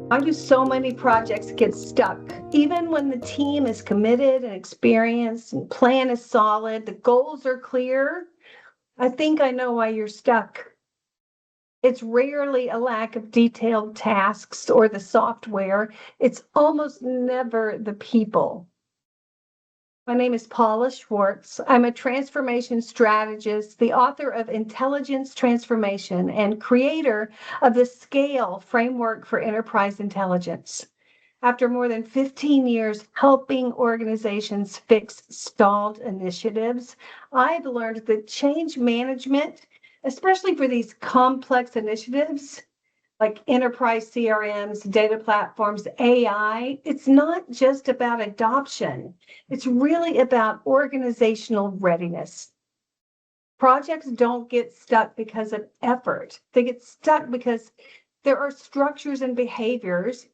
Why do so many projects get stuck? Even when the team is committed and experienced and plan is solid, the goals are clear. I think I know why you're stuck. It's rarely a lack of detailed tasks or the software. It's almost never the people. My name is Paula Schwartz. I'm a transformation strategist, the author of Intelligence Transformation, and creator of the SCALE framework for enterprise intelligence. After more than 15 years helping organizations fix stalled initiatives, I've learned that change management, especially for these complex initiatives, like enterprise CRMs, data platforms, AI, it's not just about adoption. It's really about organizational readiness. Projects don't get stuck because of effort. They get stuck because there are structures and behaviors,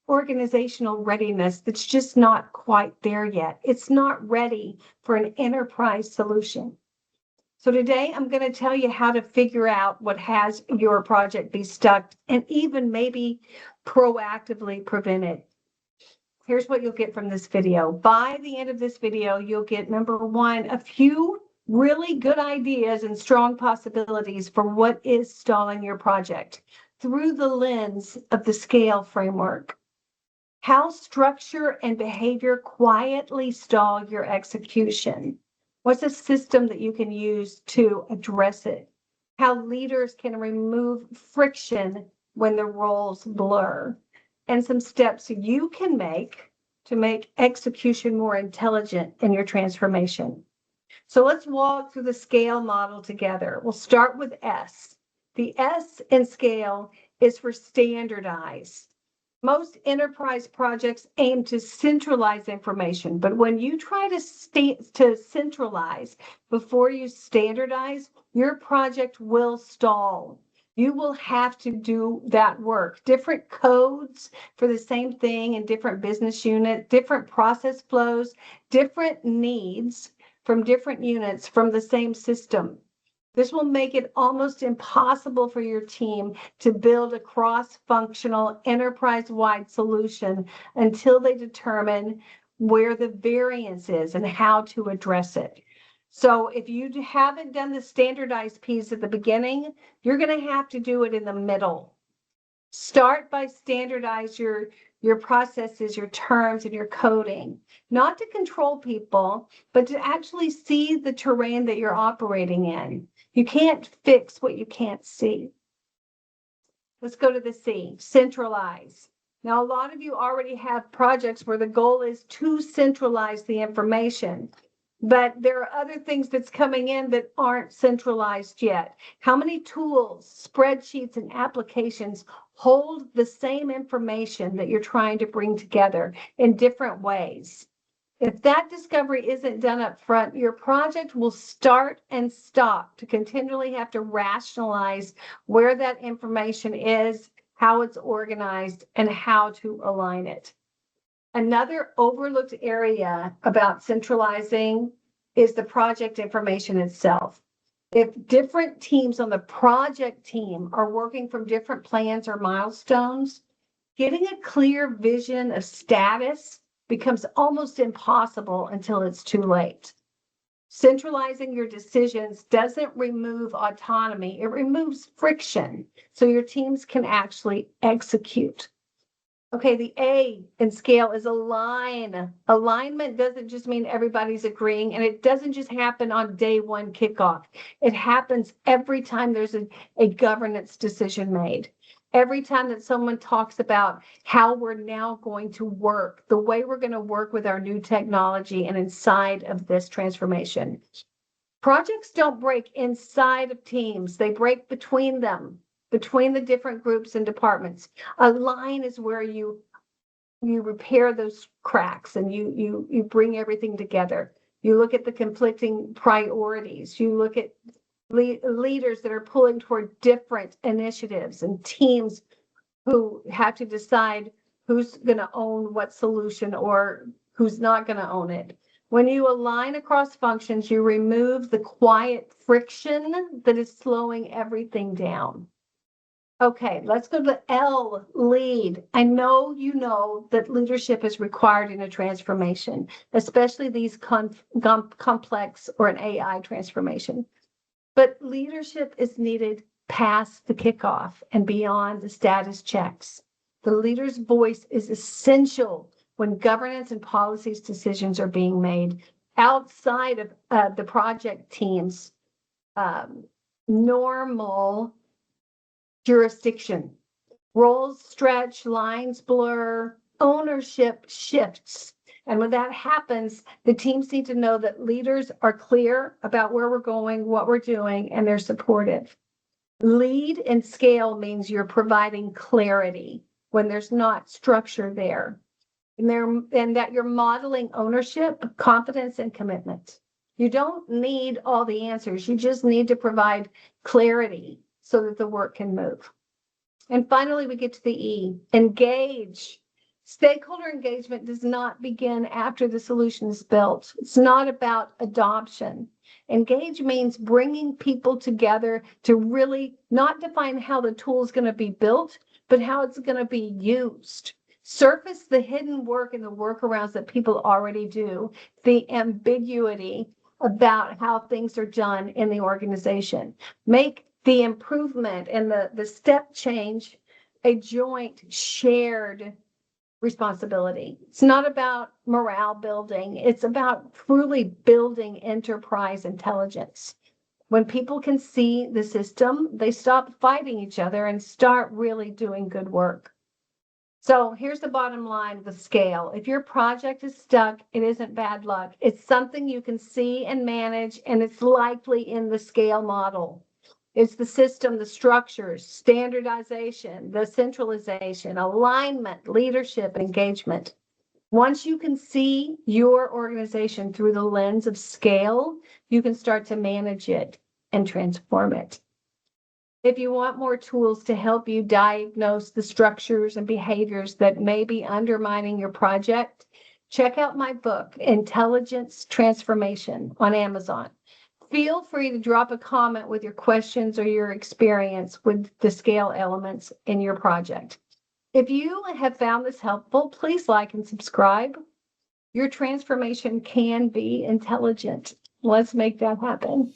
organizational readiness that's just not quite there yet. It's not ready for an enterprise solution. So today I'm going to tell you how to figure out what has your project be stuck and even maybe proactively prevent it. Here's what you'll get from this video. By the end of this video, you'll get, number one, a few really good ideas and strong possibilities for what is stalling your project through the lens of the SCALE framework. How structure and behavior quietly stall your execution. What's a system that you can use to address it? How leaders can remove friction when the roles blur, and some steps you can make to make execution more intelligent in your transformation. So let's walk through the SCALE model together. We'll start with S. The S in SCALE is for standardize. Most enterprise projects aim to centralize information, but when you try to centralize before you standardize, your project will stall. You will have to do that work. Different codes for the same thing in different business units, different process flows, different needs from different units from the same system. This will make it almost impossible for your team to build a cross-functional, enterprise-wide solution until they determine where the variance is and how to address it. So if you haven't done the standardized piece at the beginning, you're going to have to do it in the middle. Start by standardize your processes, your terms, and your coding, not to control people, but to actually see the terrain that you're operating in. You can't fix what you can't see. Let's go to the C, centralize. Now, a lot of you already have projects where the goal is to centralize the information, but there are other things that's coming in that aren't centralized yet. How many tools, spreadsheets, and applications hold the same information that you're trying to bring together in different ways? If that discovery isn't done up front, your project will start and stop to continually have to rationalize where that information is, how it's organized, and how to align it. Another overlooked area about centralizing is the project information itself. If different teams on the project team are working from different plans or milestones, getting a clear vision of status becomes almost impossible until it's too late. Centralizing your decisions doesn't remove autonomy, it removes friction so your teams can actually execute. Okay, the A in SCALE is align. Alignment doesn't just mean everybody's agreeing, and it doesn't just happen on day one kickoff. It happens every time there's a governance decision made. Every time that someone talks about how we're now going to work, the way we're going to work with our new technology and inside of this transformation. Projects don't break inside of teams, they break between them, between the different groups and departments. A line is where you repair those cracks and you bring everything together. You look at the conflicting priorities. You look at leaders that are pulling toward different initiatives and teams who have to decide who's going to own what solution or who's not going to own it. When you align across functions, you remove the quiet friction that is slowing everything down. Okay, let's go to the L, lead. I know you know that leadership is required in a transformation, especially these complex or an AI transformation. But leadership is needed past the kickoff and beyond the status checks. The leader's voice is essential when governance and policies decisions are being made outside of the project team's um, normal jurisdiction. Roles stretch, lines blur, ownership shifts. And when that happens, the teams need to know that leaders are clear about where we're going, what we're doing, and they're supportive. Lead and scale means you're providing clarity when there's not structure there. And that you're modeling ownership, confidence, and commitment. You don't need all the answers. You just need to provide clarity so that the work can move. And finally, we get to the E, engage. Stakeholder engagement does not begin after the solution is built. It's not about adoption. Engage means bringing people together to really not define how the tool is going to be built, but how it's going to be used. Surface the hidden work and the workarounds that people already do, the ambiguity about how things are done in the organization. Make the improvement and the step change a joint shared responsibility. It's not about morale building. It's about truly building enterprise intelligence. When people can see the system, they stop fighting each other and start really doing good work. So here's the bottom line, the scale. If your project is stuck, it isn't bad luck. It's something you can see and manage, and it's likely in the scale model. It's the system, the structures, standardization, the centralization, alignment, leadership, engagement. Once you can see your organization through the lens of scale, you can start to manage it and transform it. If you want more tools to help you diagnose the structures and behaviors that may be undermining your project, check out my book, Intelligence Transformation, on Amazon. Feel free to drop a comment with your questions or your experience with the scale elements in your project. If you have found this helpful, please like and subscribe. Your transformation can be intelligent. Let's make that happen.